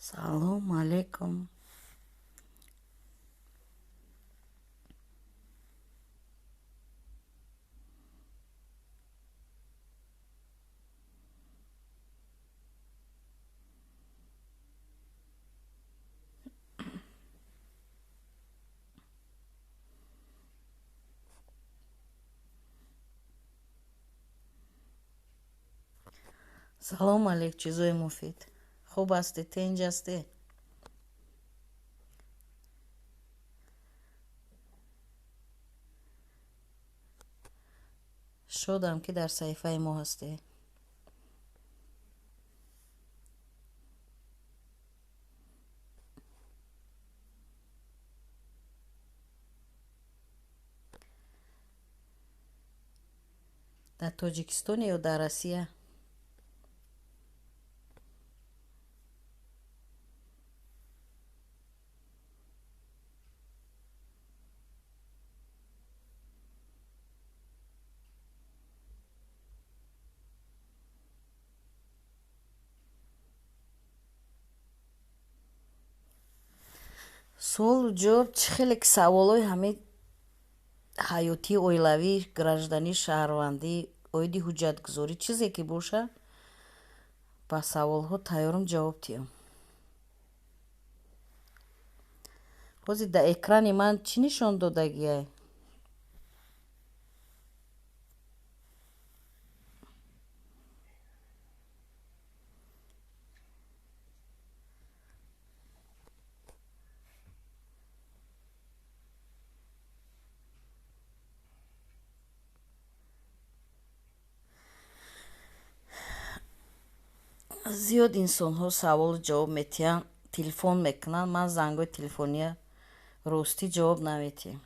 سلام علیکم. سلام علیک چیزای مفید. خوب هستی؟ تنج هستی؟ شدم که در صحیفه ما هستی. در تاجیکستان یا در روسیه؟ суолу ҷавоб чӣ хеле ки саволҳои ҳамин ҳаётӣ, оилавӣ, гражданӣ, шаҳрвандӣ, оиди ҳуҷҷатгузорӣ чизе ки боша, ба саволҳо тайёрам ҷавоб диҳам. ҳозир дар экрани ман чӣ нишон додагиай? зиёд инсонҳо саволу ҷавоб метиҳанд, телефон мекунанд, ман зангҳои телефония ростӣ ҷавоб наметиҳам.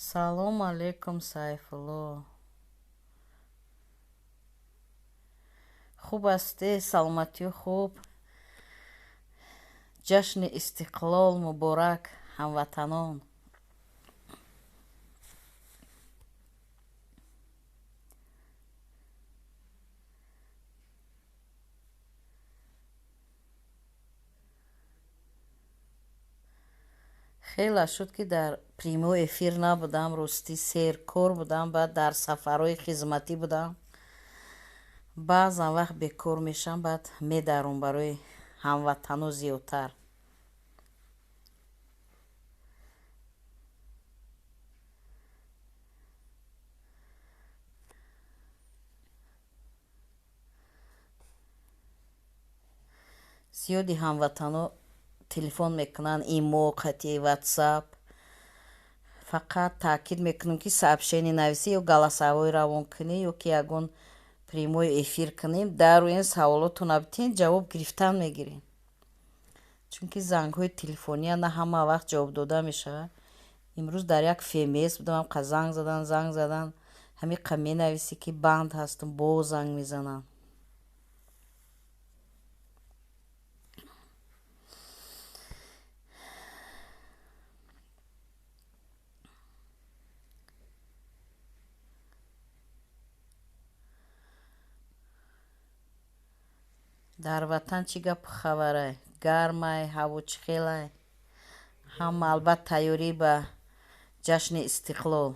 салом алейкум Сайфулло. хуб ҳастӣ? саломатию хуб? ҷашни истиқлол муборак ҳамватанон. хеле шуд ки дар прямой эфир набудам, ростӣ серкор будам, баъд дар сафарҳои хизматӣ будам. баъзан вақт бекор мешавам, баъд медарам барои ҳамватано зиёдтар. зиёди ҳамватано телефон мекунанд, имо, қатъи ватсап. фақат таъкид мекунем ки сообщение нависӣ ё галасавой равонкунӣ ё ки ягон прямой эфир кунем, дару ин саволотро набитен ҷавоб гирифтан мегирем. чунки зангҳои телефония на ҳама вақт ҷавоб дода мешавад. имрӯз дар як фмс будам, ҳамқа занг задан ҳамиқа менависӣ ки банд ҳастам, боз занг мезанам. дар ватан чӣ гапу хабарай? гармай? ҳаво чӣ хелай? ҳама албат тайёрӣ ба ҷашни истиқлол.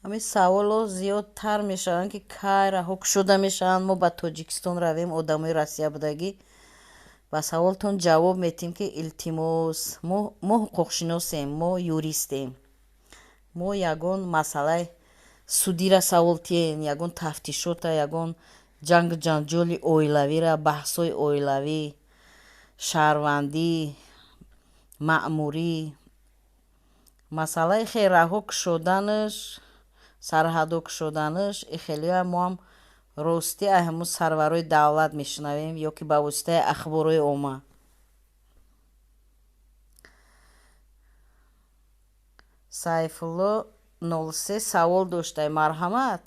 ҳамин саволо зиёдтар мешаванд ки кай раҳо кушода мешаванд. мо ба тоҷикистон равем, одамои россия будагӣ ба саволтон ҷавоб метиҳем ки илтимос, мо ҳуқуқшиносем, мо юристем, мо ягон масъалаи судиро савол тиҳем, ягон тафтишота, ягон ҷангу ҷанҷоли оилавира, баҳсҳои оилавӣ, шаҳрвандӣ, маъмурӣ, масъалаи хеле раҳо кушоданаш сарҳаду кушоданаш ихелиа моам рости ҳамун сарварои давлат мешунавем ё ки ба воситаи ахборои омма. сайфулло 03 савол доштай. марҳамат,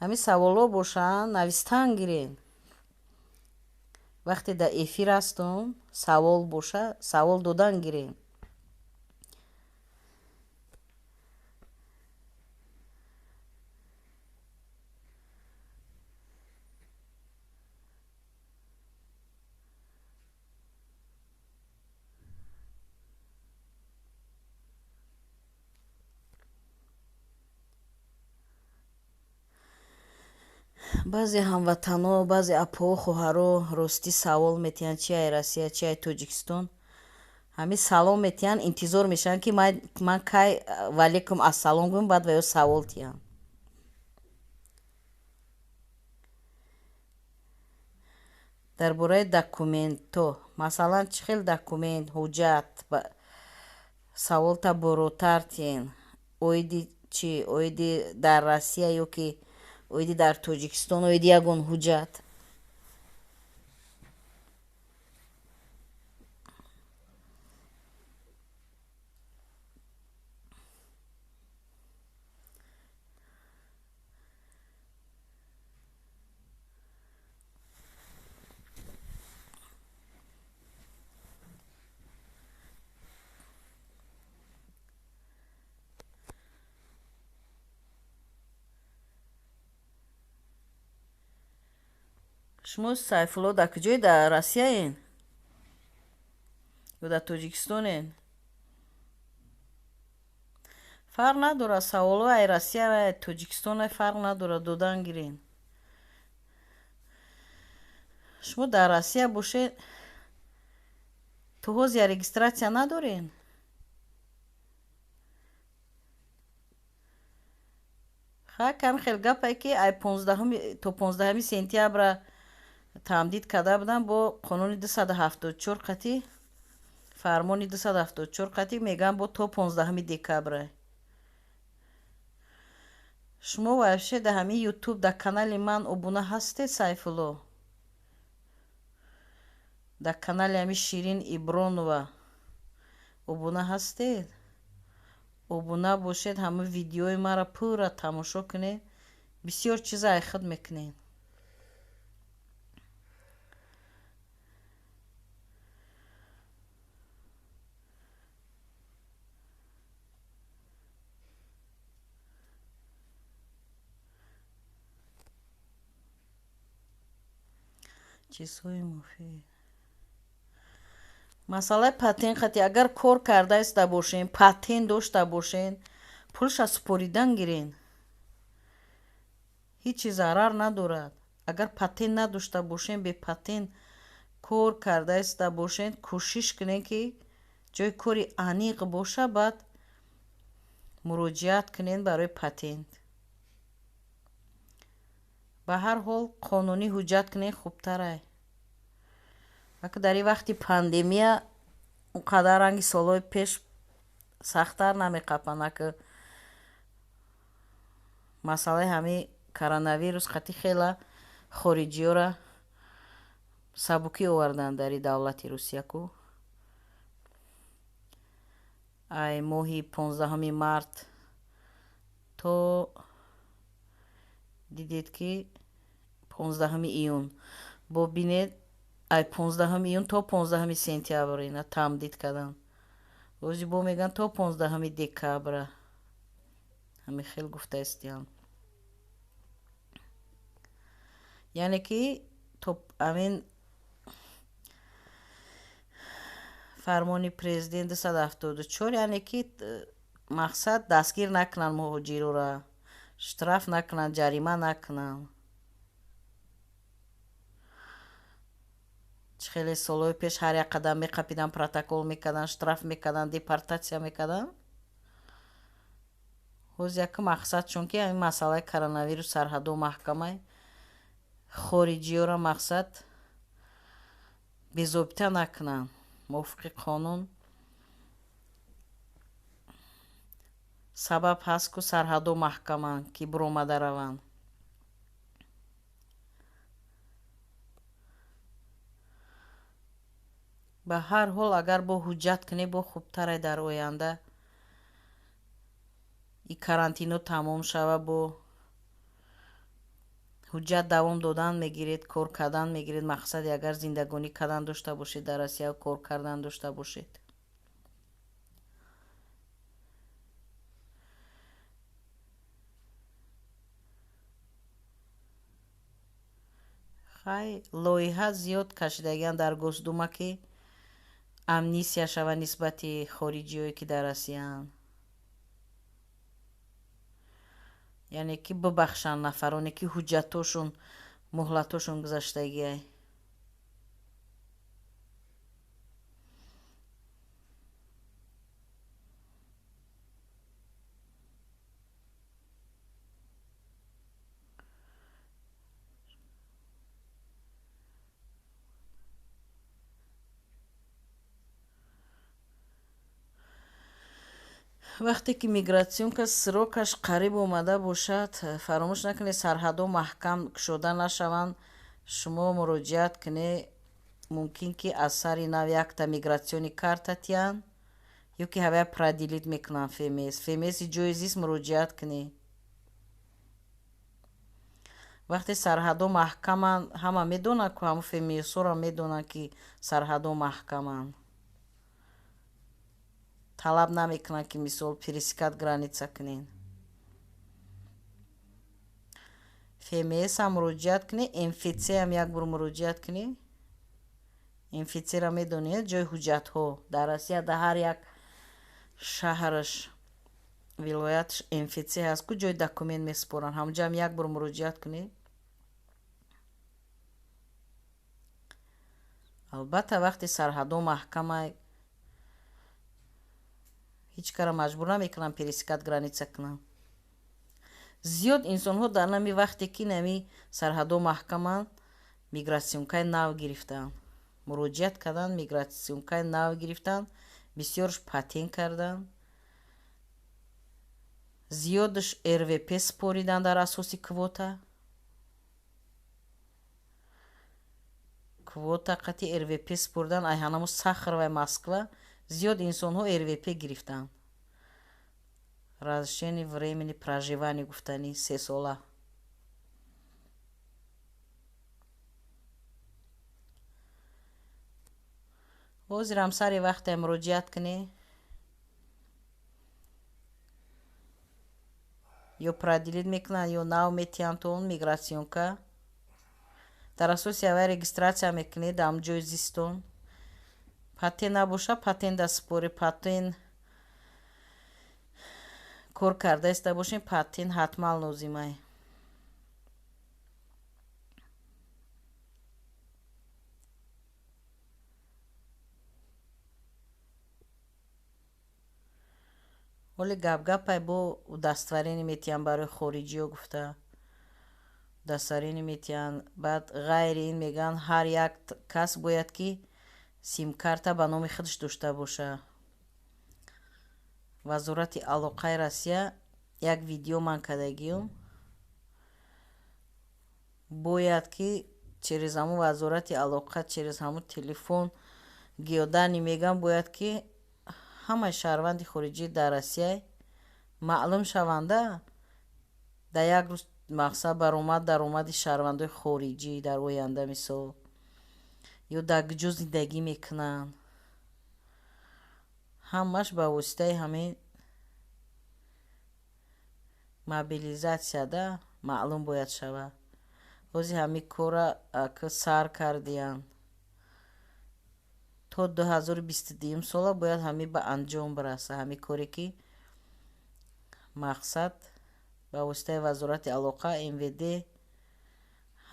ҳамин саволҳо бошанд навистан гирен. вақте дар эфир ҳастум савол боша савол додан гирен. баъзе ҳамватанҳо баъзе апоҳо хоҳаро ростӣ савол метиҳанд чи ай Россия чи ай Тоҷикистон. ҳамин салом метиҳанд интизор мешаванд ки ман кай валейкум ассалом гӯям баъд ва ё савол тиҳам. дар бораи документҳо масалан чӣ хел документ ҳуҷҷат саволта боротар тиҳен оиди чи оиди дар Россия ё ки оиди дар Тоҷикистон оиди ягон ҳуҷҷат. шумо Сайфулло дар куҷои дар Россияен ё дар Тоҷикистонен? фарқ надорад, саволҳо ай Россия ва ай Тоҷикистон фарқ надорад, додан гирен. шумо дар Россия бошед то ҳозир регистратсия надорен? кам хел гапе ки ай то 15 сентябра тамдид карда буданд бо қонуни 274 қатӣ фармони 274 қатӣ мегӯянд бо то 15 декабра. шумо вообще дар ҳамин ютуб дар канали ман обуна ҳастед? Сайфулло дар канали ҳамин Ширин Ибронова обуна ҳастед? обуна бошед, ҳамин видеои маро пурра тамошо кунед, бисёр чиза айхуд мекунед. чизҳои муфид. масъалаи патент қатӣ агар кор карда иста бошен, патент дошта бошен, пулша супоридан гирен, ҳичи зарар надорад. агар патент надошта бошен, бе патент кор карда иста бошен, кӯшиш кунен ки ҷои кори аниқ боша, баъд муроҷиат кунен барои патент. ба ҳар ҳол қонунӣ ҳуҷҷат кунен хубтарай. вақти дар ин вақти пандемия он қадар ранги солҳои пеш сахттар намеқапана ки масъалаи ҳамин коронавирус қатӣ хела хориҷиёра сабукӣ оварданд дар давлати Русия ку. ай моҳи 15 март то дидед ки 15 июн бо бинед ай 15 июн то 15 сентябр ина тамдид кардан. ҳозир бо меган то 15 декабра. ҳамин хел гуфта истиям. яъне ки то амин фармони президент 274, яъне ки мақсад дастгир накунанд муҳоҷирора, штраф накунанд, ҷарима накунанд. чӣ хеле солҳои пеш ҳар як қадам меқапидан, протокол мекарданд, штраф мекарданд, депортатсия мекарданд. ҳозир як мақсад чун ки ҳамин масъалаи коронавирус сарҳаду маҳкамаи хориҷиёра мақсад безобита накунанд, мувофиқи қонун сабаб ҳаст ку сарҳаду маҳкаманд ки буромада раванд. ба ҳар ҳол агар бо ҳуҷҷат кунӣ бо хубтаре дар оянда и карантину тамом шава, бо ҳуҷҷат давом додан мегиред, кор кардан мегиред. Мақсади агар зиндагонӣ кардан дошта бошед дар Россия, кор кардан дошта бошед. хай лоиҳа зиёд кашидагиянд дар Госдума ки амнистия шава нисбати хориҷиёе ки дар Россияанд, яъне ки бибахшанд нафароне ки ҳуҷҷатошун муҳлатошун гузаштагиай. вақте ки мигратсионка срокаш қариб омада бошад, фаромӯш накунед сарҳаду маҳкам кушода нашаванд. Шумо муроҷиат кунед, мумкин ки аз сари нав якта мигратсиони карта тиянд ё ки ҳавая проделит мекунанд. фемеси ҷои зист муроҷиат кунед. вақте сарҳаду маҳкаманд, ҳама медонанд ку ҳамун фемесора медонанд ки сарҳаду маҳкаманд. талаб намекунанд ки мисол пересекат граница кунед. фмс ҳам муроҷиат кунед, МФЦ ҳам як бор муроҷиат кунед. МФЦ-ра медонед, ҷои ҳуҷҷатҳо дар Россия дар ҳар як шаҳраш, вилояташ МФЦ ҳаст ку ҷои документ месупоранд. ҳамуҷа ҳам як бор муроҷиат кунед. албатта вақти сарҳаду маҳкама ҳеҷ кара маҷбур намекунанд пересекат граница кунанд. зиёд инсонҳо дар нами вақте ки нами сарҳаду маҳкаманд мигратсионкаи нав гирифтанд, муроҷиат карданд, мигратсионкаи нав гирифтанд, бисёрш патент карданд, зиёдаш РВП супориданд дар асоси квота қати РВП супоридан айҳанаму Сахар ва Москва. зиёд инсонҳо РВП гирифтанд. разрешение времени проживания гуфтани 3 сола. ҳозир ҳам сари вақте муроҷиат кунед ё проделит мекунанд ё нав метиҳанд то он мигратсионка. дар асоси авай регистратсия мекунед дар ҳамун ҷои зистон. патент набоша, патент да супори, патент кор карда иста бошем, патент ҳатман лозимай. ҳоли гап-гапай бо дастварини метиҳанд барои хориҷиё гуфта. дастварини метиҳанд. баъд ғайри ин мегӯянд ҳар як кас бояд ки симкарта ба номи худаш дошта боша. вазорати алоқаи Россия як видео ман кардагиём. бояд ки через ҳамун вазорати алоқа, через ҳамун телефон гиёдани мегӯям, бояд ки ҳамаи шаҳрванди хориҷӣ дар Россия маълум шаванда дар як рӯз мақсад даромади шаҳрвандои хориҷӣ дар оянда мисол ё дар куҷо зиндагӣ мекунанд, ҳамаш ба воситаи ҳамин мобилизатсияда маълум бояд шавад. ҳозир ҳамин кора сар кардиянд. то 2022 сола бояд ҳамин ба анҷом бираса. ҳамин коре ки мақсад ба воситаи вазорати алоқа, МВД,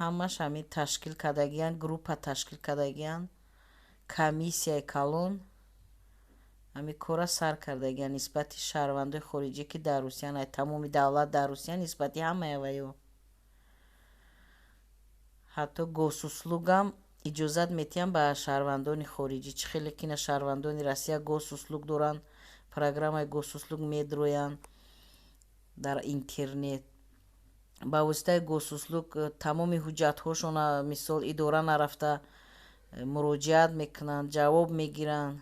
ҳамаш ҳамин ташкил кардагиянд, группа ташкил кардагиянд, комиссияи калон ҳамин кора сар кардагиянд нисбати шаҳрвандои хориҷӣ ки дар Русиян, ай тамоми давлат дар Русия нисбати ҳамаеваё. ҳатто госуслугам иҷозат метиҳанд ба шаҳрвандони хориҷӣ. чӣ хеле ки на шаҳрвандони Россия госуслуг доранд, программаи госуслуг медроянд. дар интернет ба воситаи госуслук тамоми ҳуҷҷатҳошона мисол идора нарафта муроҷиат мекунанд, ҷавоб мегиранд,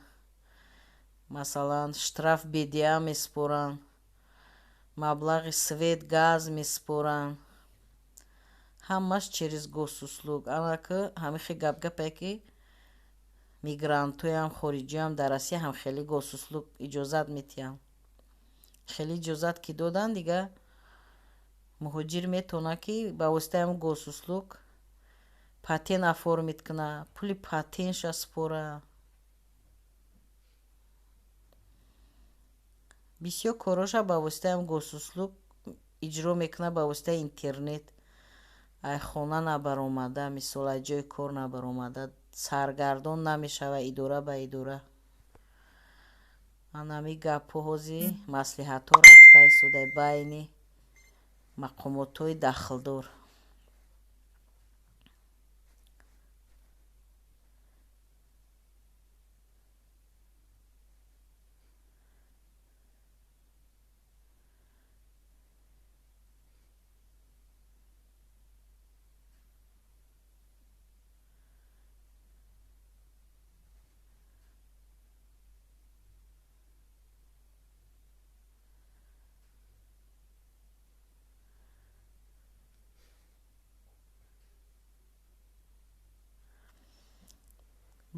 масалан штраф бедиа меспоранд, маблағи свет газ меспоранд, ҳамаш через госуслук. Анаки ҳамихи гапгапе ки мигрантоям хориҷиям дар Россия ҳам хеле госуслук иҷозат метиҳанд. Хеле иҷозат ки додан дига муҳоҷир метавона ки ба воситаи ҳамн госуслук патент оформит куна, пули патентша спора. бисёр короша ба воситаи ҳамн госуслук иҷро мекуна, ба воситаи интернет. ай хона набаромада, мисол ай ҷои кор набаромада, саргардон намешава идора ба идора. анами гапҳо ҳози маслиҳатҳо рафта истода байни мақомотҳои дахлдор.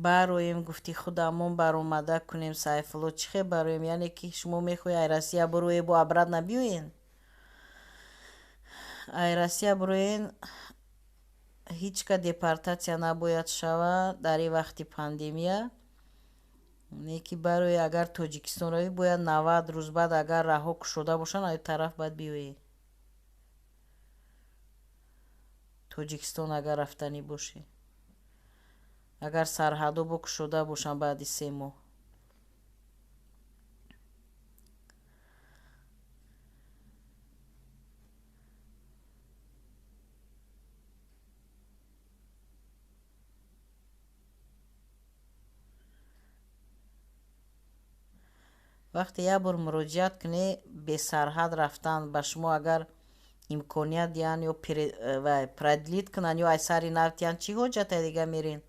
бароем гуфти худамон баромада кунем. Сайфулло чихе бароем, яъне ки шумо мехоҳед ай Россия бурӯе бо обратно биёен. ай Россия бурӯен ҳичка депортатсия набояд шава дар ин вақти пандемия. не ки барои агар Тоҷикистон равӣ бояд 90 рӯз баъд агар раҳо кушода бошанд ай тараф баъд биёӣ. Тоҷикистон агар рафтанӣ бошӣ, агар сарҳадо бокушода бошанд баъди 3 моҳ. вақте як бор муроҷиат кунӣ бесарҳад рафтан ба шумо агар имконият диҳанд ё продлит кунанд ё ай сари нав тиҳанд, чӣ ҳоҷате дига мерин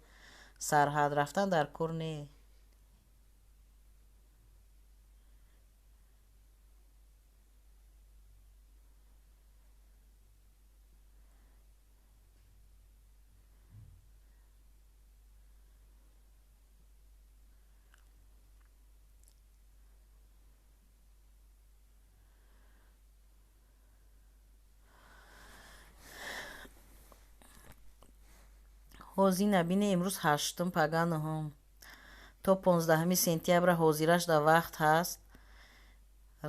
сарҳад рафтан дар кор не. ҳозир набине имрӯз 8 паганаҳом то 15 сентябра ҳозирашда вақт ҳаст.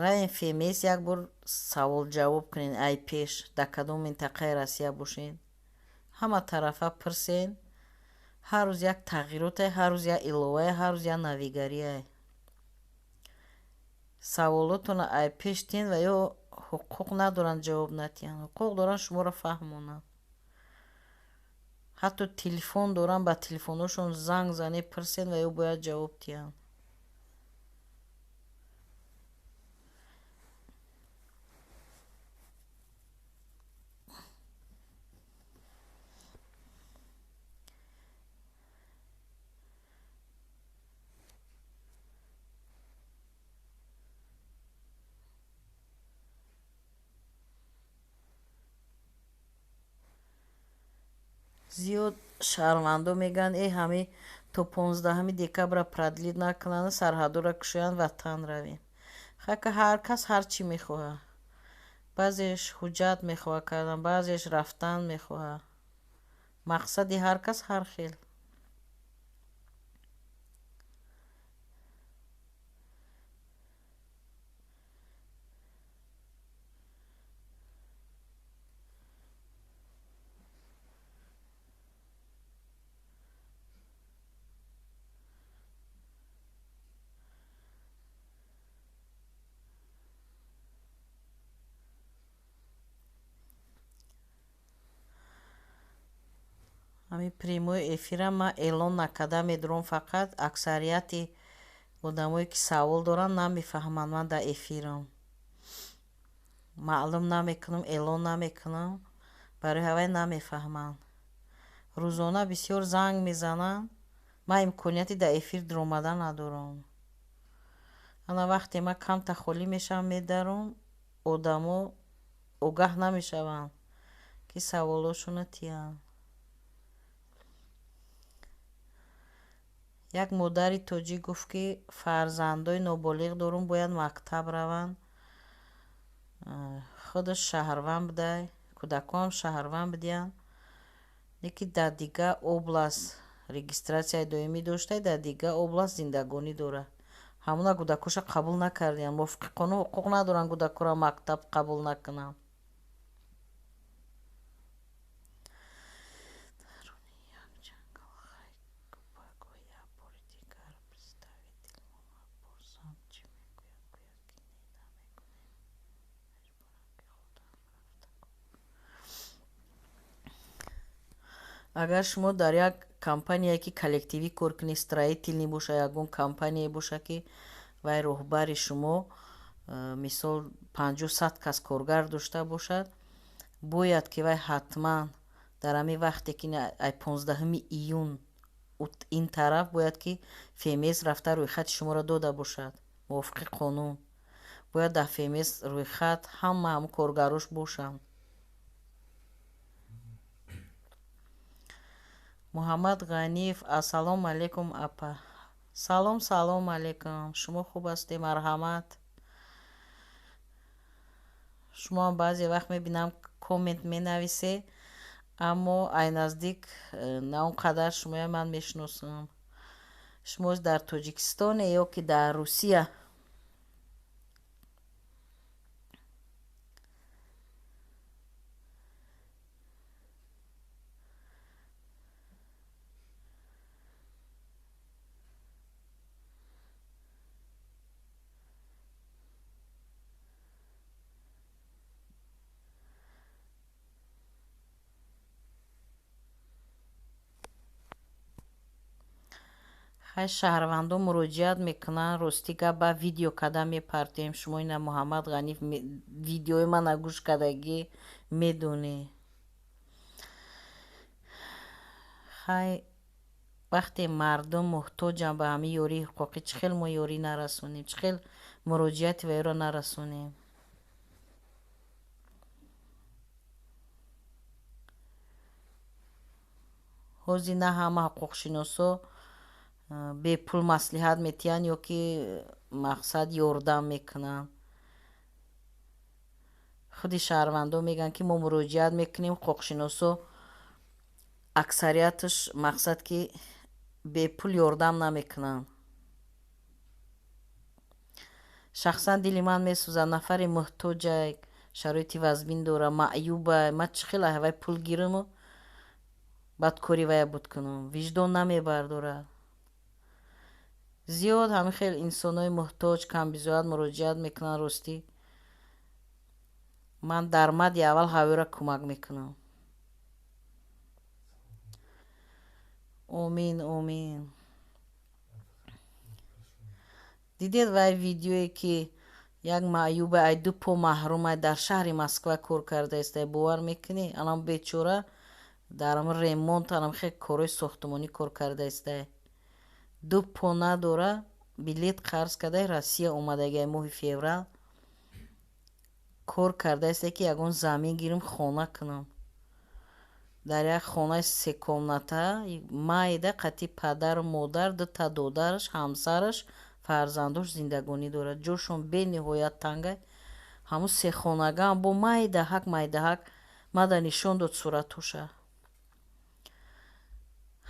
равен фемес як бор савол ҷавоб кунен ай пеш дар кадом минтақаи Россия бошен. ҳама тарафа пирсен. ҳар рӯз як тағйироте, ҳар рӯз як иловае, ҳар рӯз як навигарие. саволотона ай пеш тен ва ё ҳуқуқ надоранд ҷавоб натиҳанд. ҳуқуқ доранд шуморо фаҳмонанд. ҳатто телефон доранд, ба телефоношон занг зане пирсен ва ё бояд ҷавоб диҳанд. зиёд шаҳрвандо мегӯянд ҳамин то 15 декабра продлит накунанд, сарҳадора кушоянд, ватан равем. хака ҳар кас ҳар чӣ мехоҳад. баъзеаш ҳуҷҷат мехоҳад кардан, баъзеаш рафтан мехоҳад. мақсади ҳар кас ҳар хел. ҳамин примои эфира ман эълон накарда медорам, фақат аксарияти одамое ки савол доранд намефаҳманд ман дар эфирам. маълум намекунам, эълон намекунам, барои ҳавай намефаҳманд. Рӯзона бисёр занг мезананд, ман имконияти дар эфир дуромадан надорам. ана вақте ман камта холӣ мешавам медарам, одамо огаҳ намешаванд ки саволошуно тиянд. як модари тоҷик гуфт ки фарзандои ноболиғ дорум, бояд мактаб раванд. худаш шаҳрванд будай, кӯдаконам шаҳрванд будиянд, лекин дар дигар област регистратсияи доимӣ доштай, дар дигар област зиндагонӣ дора. ҳамуна кӯдакоша қабул накардиянд. мувофиқи қонун ҳуқуқ надоранд кӯдакора мактаб қабул накунанд. агар шумо дар як компания ки коллективӣ кор кунед, строительный боша, ягон компания боша ки вай роҳбари шумо, мисол 50-100 кас коргар дошта бошад, бояд ки вай ҳатман дар ҳамин вақте ки ай 15 июн ин тараф бояд ки фемес рафта рӯйхати шуморо дода бошад. мувофиқи қонун бояд дар фемес рӯйхат ҳамаам коргарош бошанд. муҳаммад ғаниев: ассалому алайкум апа. салом алайкум. шумо хуб ҳастед? марҳамат. шумо баъзе вақт мебинам коммент менависед, аммо ай наздик на он қадар шумоя ман мешиносам. шумо дар тоҷикистоне ё ки дар русия? хай шаҳрвандон муроҷиат мекунанд, рости гап ба видео када мепартем. шумо ина муҳаммад ғаниев видеои мана гӯш кадагӣ медонӣ. хай вақте мардум муҳтоҷанд ба ҳамин ёрии ҳуқуқӣ, чӣ хел мо ёрӣ нарасонем, чӣ хел муроҷиати вайро нарасонем. ҳозир на ҳама ҳуқуқшиносо бепул маслиҳат метиҳанд ё ки мақсад ёрдам мекунанд. худи шаҳрвандон мегӯянд ки мо муроҷиат мекунем, ҳуқуқшиносо аксарияташ мақсад ки бепул ёрдам намекунанд. шахсан дили ман месӯзад, нафари муҳтоҷай, шароити вазбин дора, маъюбай, ман чӣ хел ҳавай пул гирему баъд кори вая буд кунам, виҷдон намебардорад. зиёд ҳамин хел инсонои муҳтоҷ камбизоят муроҷиат мекунанд. ростӣ ман дар мадди аввал ҳавоира кӯмак мекунам. омин. дидед вай видеое ки як маъюба ай 2 по маҳрумай дар шаҳри москва кор кардааст? бовар мекунӣ? анам бечора дар ремонт анам хел корои сохтмонӣ кор кардааст. 2 по надора, билет қарз карда Россия омадагай моҳи феврал кор кардааст ки ягон замин гирим хона кунам. дар як хонаи 3 комната майда қатъи падару модар, 2 та додараш, ҳамсараш, фарзандош зиндагонӣ дорад. ҷошон бениҳоят тангай. ҳамун 3 хонагаам бо майдаҳак мада нишон дод суратоша.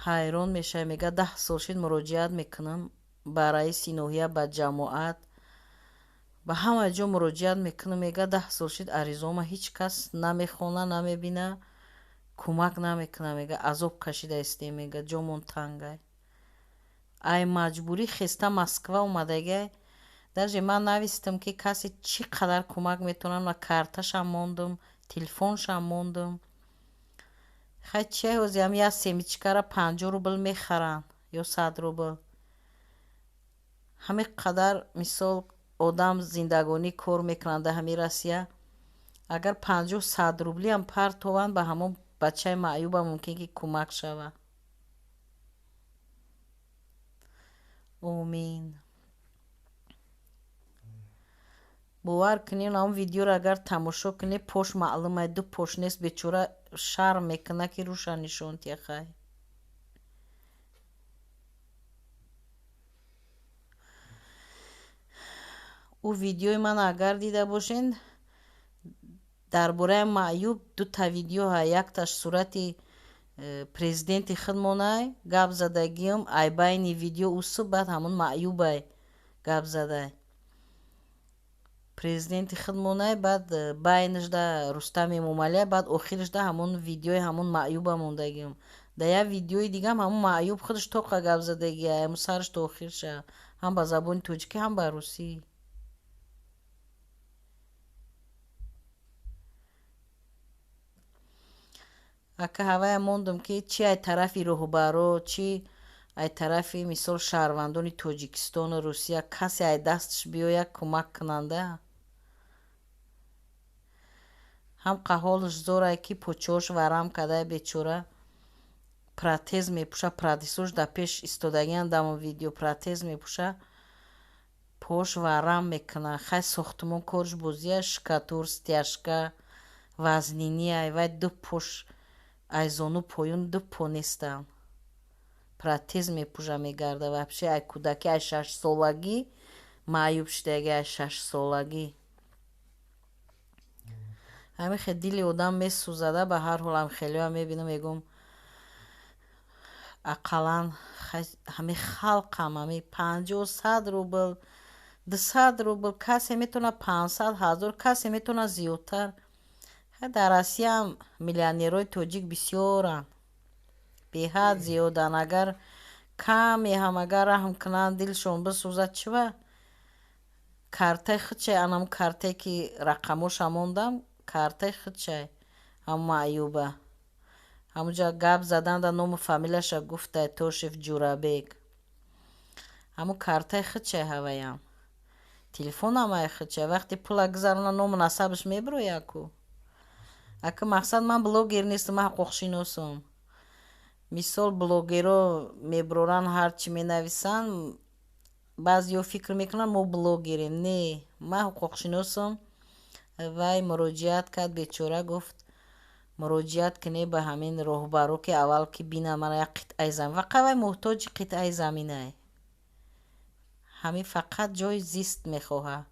ҳайрон мешавам. мега 10 сол шид муроҷиат мекунам ба раиси ноҳия, ба ҷамоат, ба ҳама ҷо муроҷиат мекунам. мега 10 сол шид аризома ҳеҷ кас намехона, намебина, кӯмак намекуна. мега азоб кашидаистем, мега ҷомон тангай. ай маҷбурӣ хеста Москва омадагай. даже ман навистам ки касе чӣ қадар кӯмак метавонад. ва карташам мондам, телефоншам мондам. хай чия ҳозир ҳам як семечкара 50 рубл мехаранд ё 100 рубл. ҳамин қадар мисол одам зиндагонӣ кор мекунад дар ҳамин Россия. агар 50-100 рубли ам партован ба ҳамон бачаи маъюба мумкин ки кӯмак шавад. омин. бовар кунед ҳамон видеоро агар тамошо кунед пош маълумай ду пош нест, бечора шарм мекунад ки рӯша нишонт яхай. ӯ видеои ман агар дида бошед дар бораи маъюб дута видеоҳа, якташ сурати президенти худмонай гап задагиам ай байни видео усу баъд ҳамон маъюбай гап задай. президенти худмонай баъд байнашда рустами мумалия, баъд охирашда ҳамон видеои ҳамон маъюба мондагиам. дар як видеои дигам ҳамон маъюб худаш тоқа гап задагия, ҳамон сараш то охирша, ҳам ба забони тоҷикӣ, ҳам ба русӣ. ака ҳавая мондам ки чи ай тарафи роҳбаро, чи ай тарафи мисол шаҳрвандони тоҷикистону русия касе ай дасташ биёяд кӯмак кунанда. ҳам қаҳолаш зорай ки почош варам кадай бечора протез мепӯша, продюсерш дар пеш истодагиан дамо видео протез мепӯша, пош варам мекуна. хай сохтмон корш бозия, шкатур, стяжка, вазнинияй вай ду пош ай зону поён ду по нестан. протез мепӯша мегарда вабше ай кӯдаки ай 6-солагӣ маъюб шудаги ай 6-солагӣ. ҳамин хел дили одам месӯзада. Ба ҳар ҳол ам хелиам мебинам мегум ақаллан ҳамин халқам ҳамин 50-100 рубл 200 рубл, касе метавона 500,000, касе метавона зиёдтар. дар Россия ҳам миллионерҳои тоҷик бисёранд, беҳад зиёданд. агар каме ҳам агар раҳм кунанд, дилшон бисӯзад, чива картаи худшай, анам картае ки рақамоша мондам, картаи худшай ҳам маъюба. ҳамунҷа гап заданда ному фамилияша гуфтай Тошев Ҷурабек. ҳамун картаи худшай ҳаваям. телефонам ай худшай. вақте пула гузарона ному насабаш мебирояд ку. ака мақсад ман блогер нестам, ман ҳуқуқшиносам. мисол блогерро меброран ҳарчи менависанд, баъзеё фикр мекунанд мо блогерем. не, ман ҳуқуқшиносам. вай муроҷиат кард, бечора гуфт муроҷиат кунед ба ҳамин роҳбаро ки аввал ки бинанд мана як қитъаи замин. фақат вай муҳтоҷи қитъаи заминай, ҳамин фақат ҷои зист мехоҳад.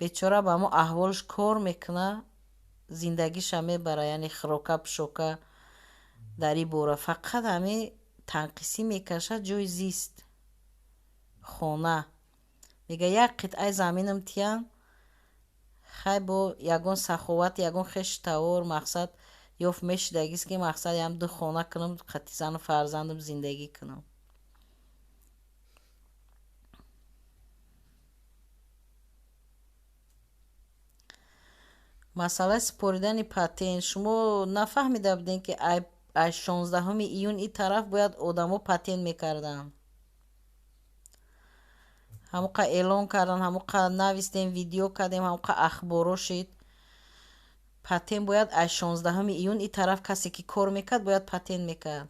бечора ба мо аҳволш кор мекуна, зиндагиша мебара, яъне хӯрока пӯшока дар ин бора. фақат ҳамин танқисӣ мекашад ҷои зист, хона. мега як қитъаи заминам тиян, хай бо ягон саховат, ягон хеши тавор мақсад ёфт мешидагист ки мақсад ям ду хона кунам, хати зану фарзандам зиндагӣ кунам. масъалаи супоридани патент. шумо нафаҳмида будем ки ай 16 июн ин тараф бояд одамо патент мекарданд. ҳамуқа эълон карданд, ҳамуқа навистем, видео кардем, ҳамуқа ахборо шид. патент бояд ай 16 июн ин тараф касе ки кор мекард бояд патент мекард.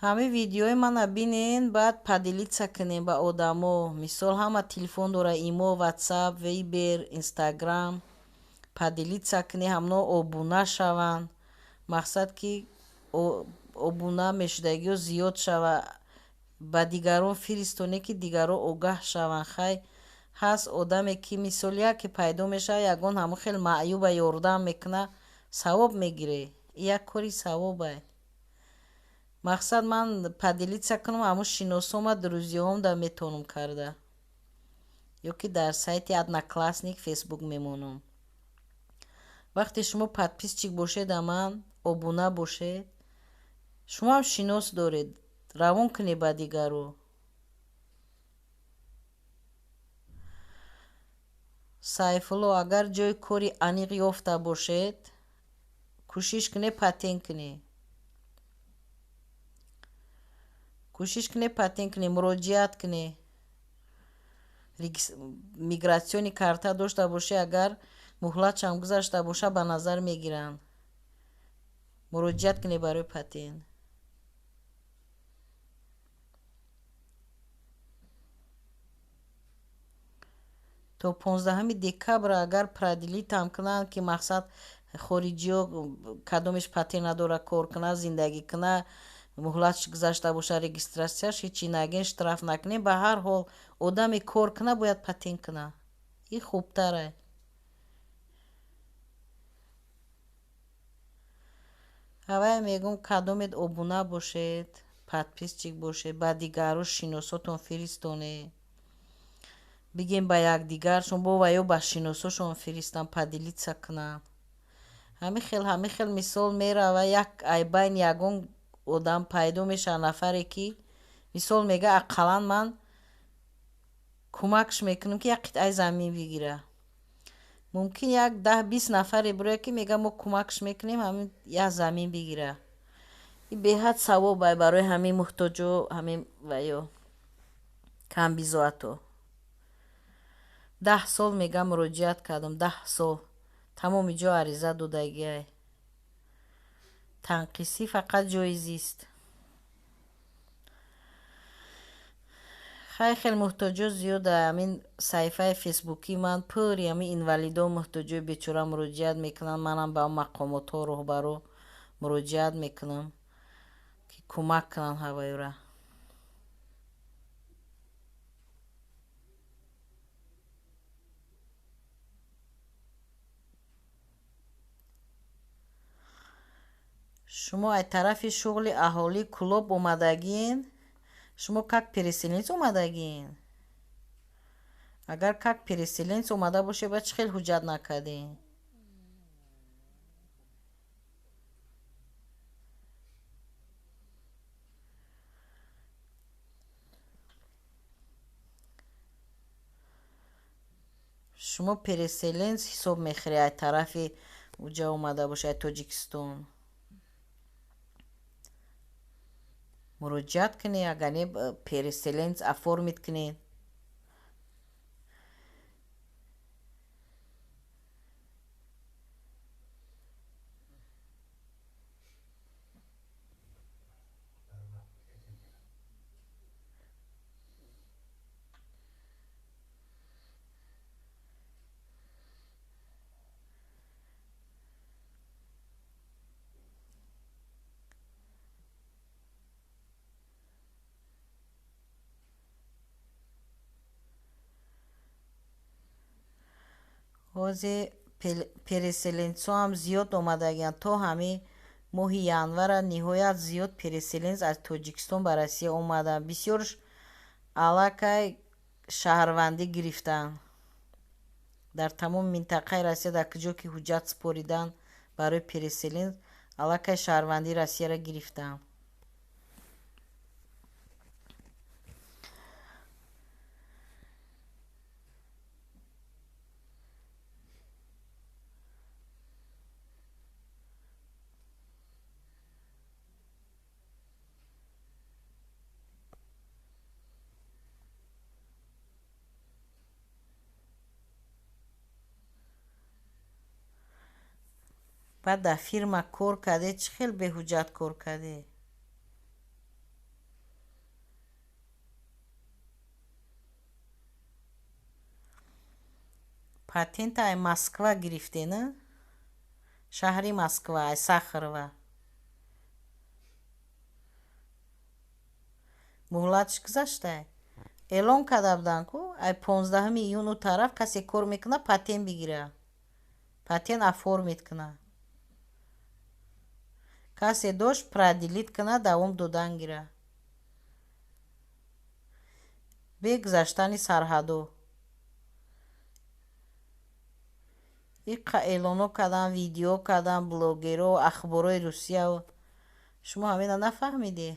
ҳамин видеои мана бинен, баъд падилитса кунем ба одамо. мисол ҳама телефон дора, имо, ватсап, вайбер, инстаграм. падилитса кунем, ҳамно обуна шаванд. мақсад ки обуна мешудагиҳо зиёд шава, ба дигарон фиристоне ки дигарон огаҳ шаванд. хай ҳаст одаме ки мисол яке пайдо мешава, ягон ҳамон хел маъюба ёрдам мекуна, савоб мегире. як кори савобай. мақсад ман падилитса кунам, ҳамон шиносома друзёам да метонам карда, ё ки дар сайти одноклассник фейсбук мемонам. вақте шумо подписчик бошед, аман обуна бошед, шумо ҳам шинос доред, равон кунед ба дигаро. Саволу, агар ҷои кори аниқ ёфта бошед, кӯшиш кунед патент кунед. муроҷиат кунед. мигратсиони карта дошта бошӣ, агар муҳлатшам гузашта боша ба назар мегиранд. муроҷиат кунед барои патент. то 15 декабр агар продлитам кунанд ки мақсад хориҷиё кадомеш патент надора кор куна, зиндагӣ куна, муҳлатш гузашта боша, регистратсияш ҳечи нагин, штраф накунем. ба ҳар ҳол одаме кор куна бояд патент куна. ин хубтара. авай мегум кадомет обуна бошед, подписчик бошед, ба дигару шиносотон фиристонед. бигем ба якдигаршон бо ва ё ба шиносошон фиристан падилитса кунанд. ҳамин хел мисол мерава, байни ягон одам пайдо мешава, нафаре ки мисол мега ақаллан ман кӯмакш мекунам ки як қитъаи замин бигира. мумкин як 10-20 нафаре бурая ки мега мо кӯмакш мекунем ҳамин як замин бигира. ин беҳад савоб барои ҳамин муҳтоҷо, ҳамин ва ё камбизоато. 10 сол мега муроҷиат кардам, 10 сол тамоми ҷо ариза додагиай. танқисӣ фақат ҷоизист. хеле муҳтоҷо зиёда. ҳамин саҳифаи фейсбуки ман пури ҳамин инвалидо, муҳтоҷои бечора муроҷиат мекунанд. манам ба мақомотҳо, роҳбаро муроҷиат мекунам ки кӯмак кунанд ҳавайра. шумо аз тарафи шуғли аҳолӣ клуб омадагин? шумо как переселенец омадагин? агар как переселенец омада боше, ба чӣ хел ҳуҷҷат накардин? шумо переселенец ҳисоб мехӯред аз тарафи уҷа омада боше, аз тоҷикистон. муроҷиат кунед, агар не переселенец оформид кунед. ҳозир переселенсоам зиёд омадагиянд. то ҳамин моҳи январа ниҳоят зиёд переселенс аз тоҷикистон ба россия омаданд. бисёрш аллакай шаҳрвандӣ гирифтанд. дар тамоми минтақаи россия, дар куҷо ки ҳуҷҷат спориданд барои переселенс, аллакай шаҳрвандии россияро гирифтанд. баъд дар фирма кор карде, чӣ хел беҳуҷҷат кор карде? патента ай Москва гирифте, на? шаҳри Москва, ай Сахарова. муҳлатш гузашта? эълон карда буданд ку ай 15 июну тараф касе кор мекуна патент бигира, патент оформид куна. касе дошт продлит куна, давом додан гира. бегузаштани сарҳадо. иқа эълоно кардан, видео кардан блогеро, ахборои русия. шумо ҳамина нафаҳмиде?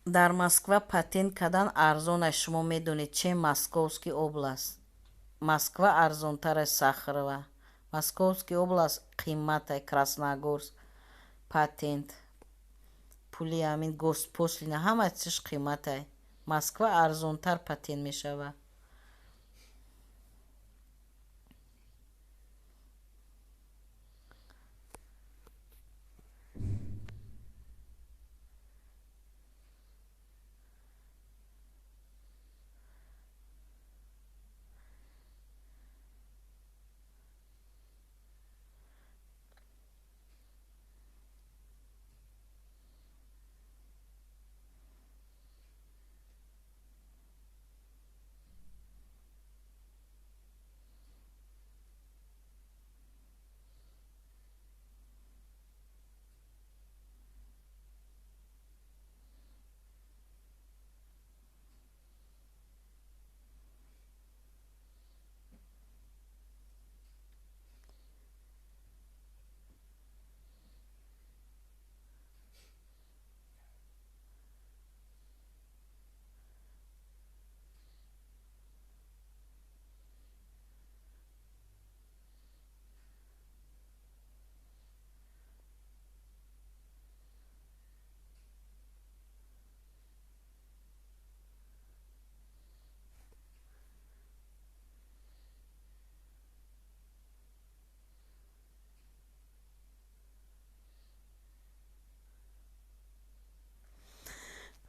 дар Москва патент кардан арзона. Шумо медонед че Московский област. Москва арзонтар аз Сахарова. Московский област қимматай. Красногорск патент пули ҳамин госпошлина ҳама чиз қиматай. Москва арзонтар патент мешава.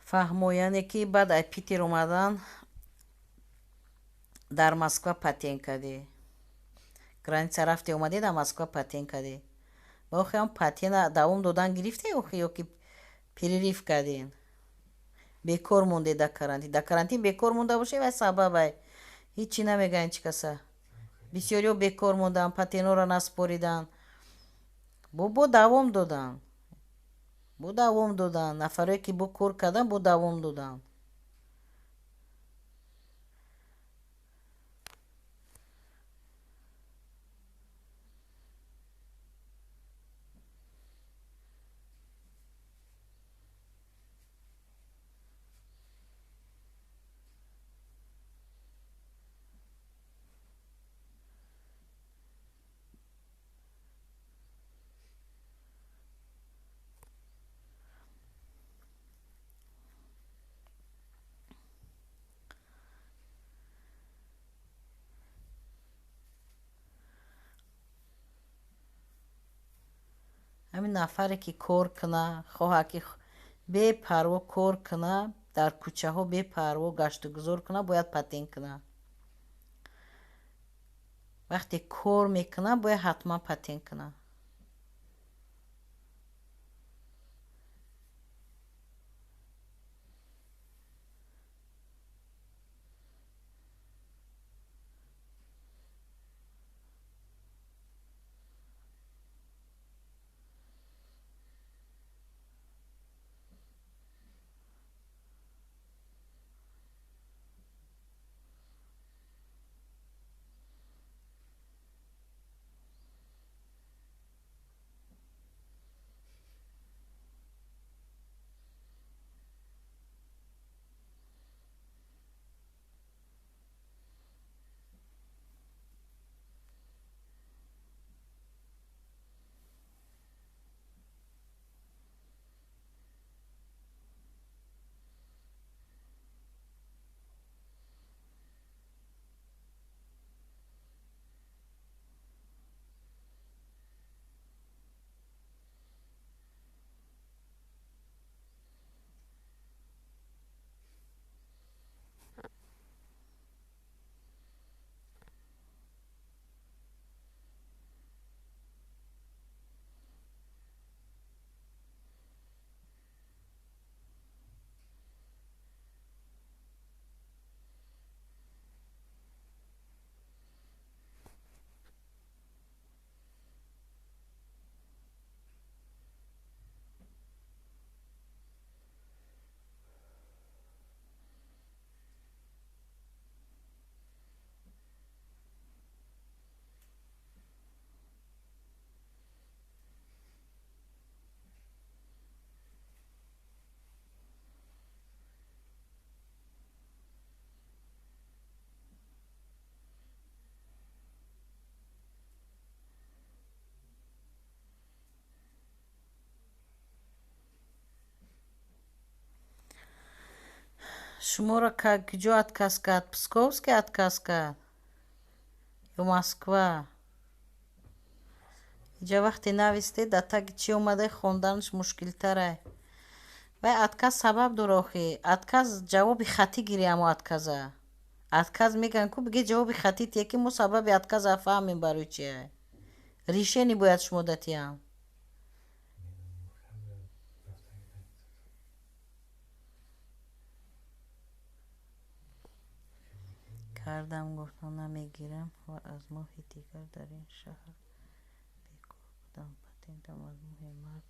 фаҳмояне ки баъд аз питер омадан дар Москва патент кардӣ. Граница рафтӣ омадӣ дар Москва патент кардӣ. Охи ҳам патент давом додан гирифтед охи ё ки перерив кардин? Бекор мондед дар карантин. Дар карантин бекор монда бошед вай сабабай. Ҳичи намегаен чи каса. Бисёриҳо бекор мондан, патентҳоро наспоридан. Бо давом додан. Бо давом додан. Нафаре ки бо кор кардан бо давом додан. ҳамин нафаре ки кор кана, хоҳа ки бепарво кор кана, дар кӯчаҳо бепарво гашту гузор кана, бояд патент кана. вақте кор мекана, бояд ҳатман патент кана. шуморо киҷо отказ кард? Псковске отказ кард ё Москва? иҷа вақте нависте дар таги чӣ омадаи хонданаш мушкилтарай. вай отказ сабаб дора охи. Отказ ҷавоби хатӣ гирямо отказа. Отказ меган ку биге ҷавоби хатӣ тия ки мо сабаби отказа фаҳмем барои чия. Решени бояд шумо датиям. кардам гуфтам намегирам ва аз моҳи дигар дар ин шаҳр бекор будам. Патентам аз моҳи март.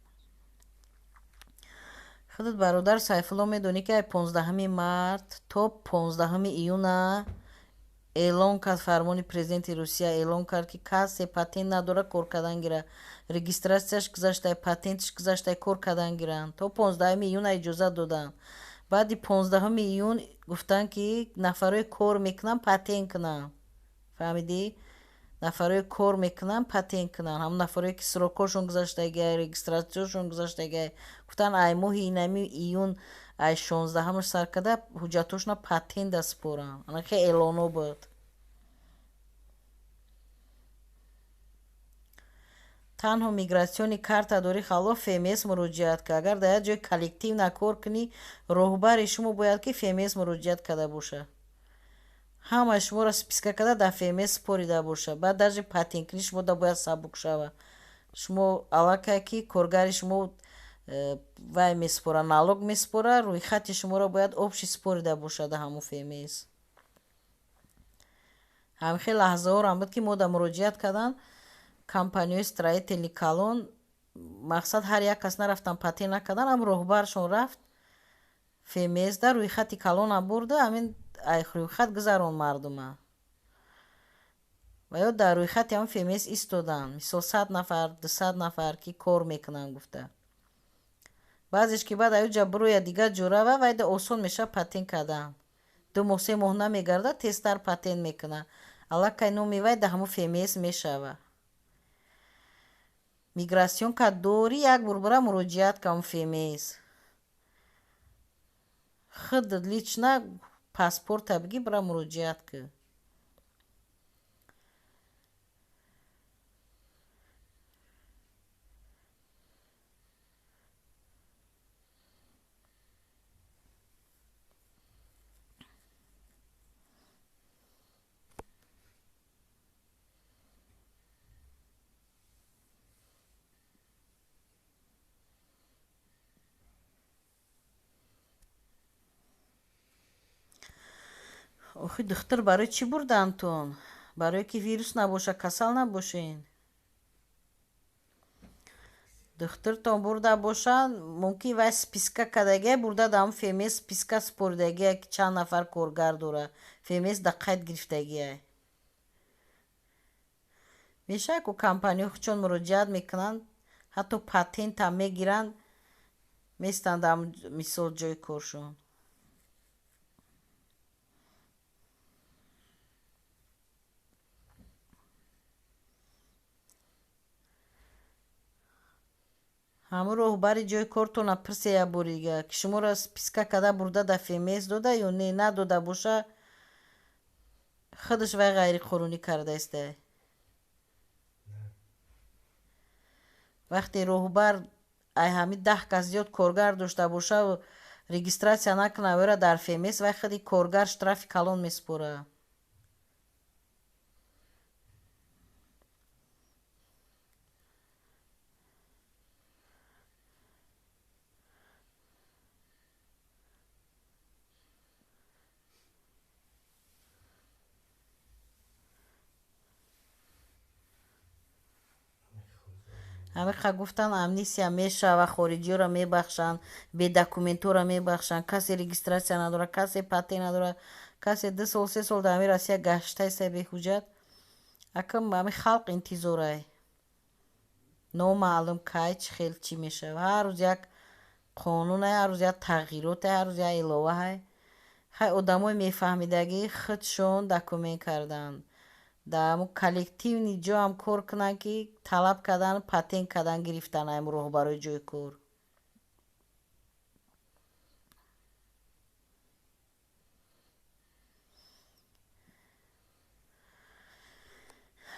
худат бародар Сайфулло медонӣ ки 15 март то 15 июна эълон кард, фармони президенти Русия эълон кард ки касе патент надора кор кардан гира. Регистратсияш гузаштай, патентиш гузаштай, кор кардан гиранд. То 15 июна иҷозат додан. баъди 15 июн гуфтан ки нафарои кор мекунан патент кунан. фаҳмидӣ? нафарои кор мекунан патент кунан. ҳам нафарои ки срокҳошон гузаштагиай, регистратсияшон гузаштагиай. гуфтан ай моҳи инами июн ай 16 сар карда ҳуҷҷатошона патент да споран. ана ки эълоно буд. танҳо мигратсиони картадори халоф ФМС муроҷиат кард. агар дар як ҷои коллективна кор кунӣ, роҳбари шумо бояд ки ФМС муроҷиат карда боша. ҳамаи шуморо списка карда дар ФМС спорида боша. баъд даже патент кунӣ шумо да бояд сабук шава. шумо аллакай ки коргари шумо вай меспора, налог меспора, рӯйхати шуморо бояд обши спорида боша дар ҳамон ФМС. ҳамихел лаҳзаҳорам буд ки мо да муроҷиат кардан компанияи строители калон. мақсад ҳар як кас нарафтан патент накардан, ам роҳбаршон рафт ФМС да рӯйхати калонам бурда амин ай рӯйхат гузарон мардума. ва ё дар рӯйхати ҳамон ФМС истодан. мисол 100 нафар 200 нафар ки кор мекунан гуфта. баъзеш ки баъд аюҷа бироя дигар ҷорава вай да осон меша патент кардан. 2 моҳ 3 моҳ намегарда тезтар патент мекуна. аллакай номи вай да ҳамон ФМС мешава. мигратсион ка дори як бор бира муроҷиат кам ФМС. худ лично паспорта биги бира муроҷиат ки. охи духтар барои чӣ бурдантон? барое ки вирус набоша, касал набошен? духтартон бурда бошанд, мумкин вай списка кардагиай бурда дар ҳамон ФМС списка споридагиай ки чанд нафар коргар дора. ФМС да қайд гирифтагиай. мешавад ку компанияҳо худшон муроҷиат мекунанд, ҳатто патентам мегиранд, местанд дар мисол ҷои коршон. ҳамун роҳбари ҷои кортона пирсе як борига ки шуморо списка карда бурда дар ФМС дода ё не надода боша, худаш вай ғайриқонунӣ кардаистае. вақте роҳбар ай ҳамин 10 кас зиёд коргар дошта боша регистратсия накуна вера дар ФМС, вай худи коргар штрафи калон меспора. ҳамиқа гуфтан амнистия мешава, хориҷиёро мебахшанд, бедокументҳоро мебахшанд, касе регистратсия надора, касе патент надора, касе 2 сол 3 сол дар ҳамин Россия гаштаиста беҳуҷҷат. акам ҳамин халқ интизорай. номаълум кай чӣ хел чӣ мешава. ҳар рӯз як қонунай, ҳар рӯз як тағйиротай, ҳар рӯз як иловаҳай. хай одамои мефаҳмидагӣ худшон документ карданд. дар ҳамун коллективни ҷо ҳам кор кунанд ки талаб кардан патент кардан гирифтан ҳамун роҳбарои ҷои кор.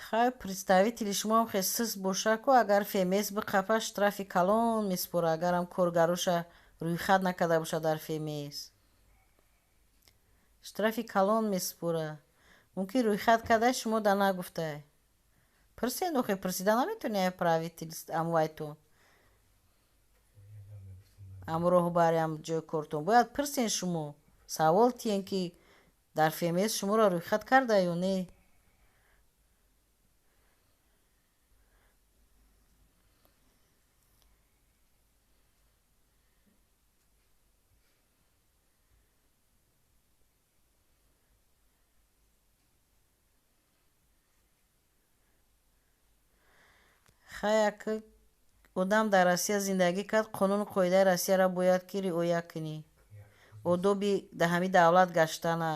хай представители шумо хе сис боша ку агар фемес биқапа штрафи калон миспура агарам коргаруша рӯйхат накарда боша дар фемес штрафи калон миспура мумкин рӯйхат карда шумо да нагуфтай пирсен охе пирсида наметуни правительство амвайтон ам роҳбари ам ҷои кортон бояд пирсен шумо савол тиен ки дар фемес шуморо рӯйхат карда ё не хаяк одам дар россия зиндагӣ кард қонуну қоидаи россияро бояд ки риоя кунӣ одоби ҳамин давлат гаштана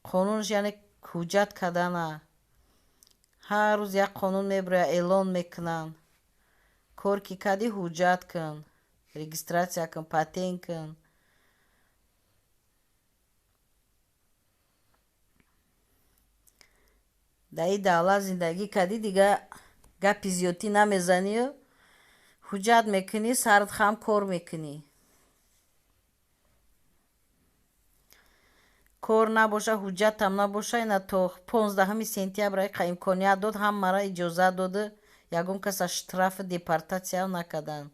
қонунш яъне ҳуҷҷат кардана ҳар рӯз як қонун мебирояд эълон мекунанд кор ки кардӣ ҳуҷҷат кун регистратсия кун патент кун дар ин давлат зиндагӣ кардӣ дигар гапи зиёдӣ намезанию ҳуҷҷат мекунӣ сарт хам кор мекунӣ кор набоша ҳуҷҷатам набоша ина то 15 сентябр имконият дод ҳамаро иҷозат доду ягон каса штрафи депортатсия накарданд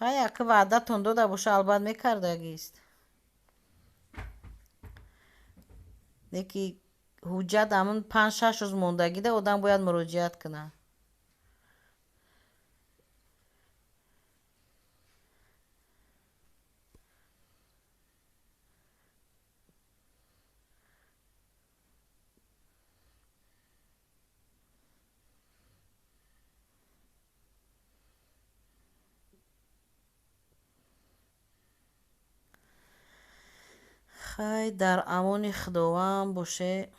хай яка ваъдатон дода боша албат мекардагист деки ҳуҷҷат амн 5-6 рӯз мондагида одам бояд муроҷиат кунад хай дар амони худованд боше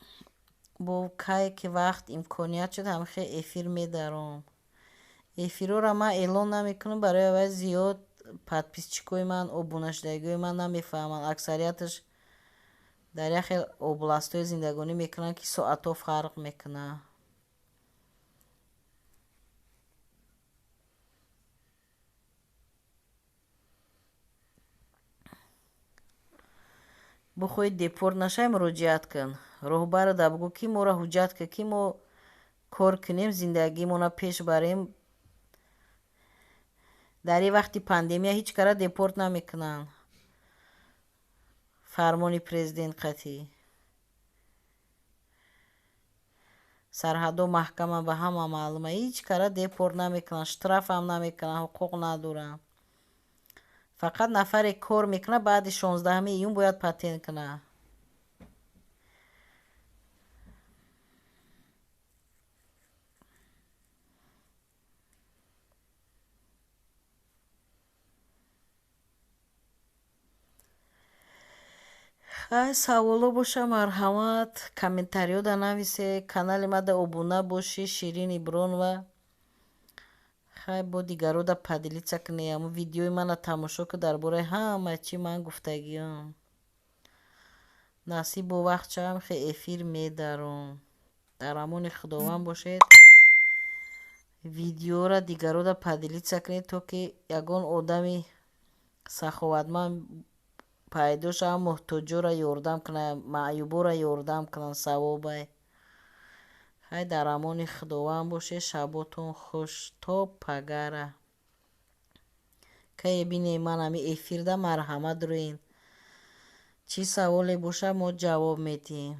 бо кае ки вақт имконият шуд ҳамихе эфир медаром эфирҳоро ман эълон намекунам барои аввал зиёд подписчикои ман обунашудагиҳои ман намефаҳманд аксарияташ дар як хел областҳои зиндагонӣ мекунанд ки соатҳо фарқ мекунад бухоҳӣ депорт нашай муроҷиат кун роҳбарда бигӯ ки моро ҳуҷҷат кун ки мо кор кунем зиндагимона пеш барем дар ин вақти пандемия ҳеҷ кара депорт намекунанд фармони президент қатъӣ сарҳадҳо маҳкама ба ҳама маълума ҳеҷ кара депорт намекунанд штрафам намекунанд ҳуқуқ надоранд фақат нафаре кор мекунад баъди 16 июн бояд патент кунад хай саволо боша марҳамат комментариёда нависе канали мада обуна боши Ширин Ибронова хай бо дигарода поделиться кунед аммо видеои мана тамошо кун дар бораи ҳама чи ман гуфтагиём насиб бо вақт шавам хе эфир медаром дар амони худованд бошед видеоро дигарода поделиться кунед то ки ягон одами саховатманд пайдо шавад муҳтоҷоро ёрдам кунад маъюборо ёрдам кунад савобай хай дар амони худованд бошед шаботон хуш то пагара кае бинем ман ами эфирда марҳамат рӯин чи саволе боша мо ҷавоб медиҳем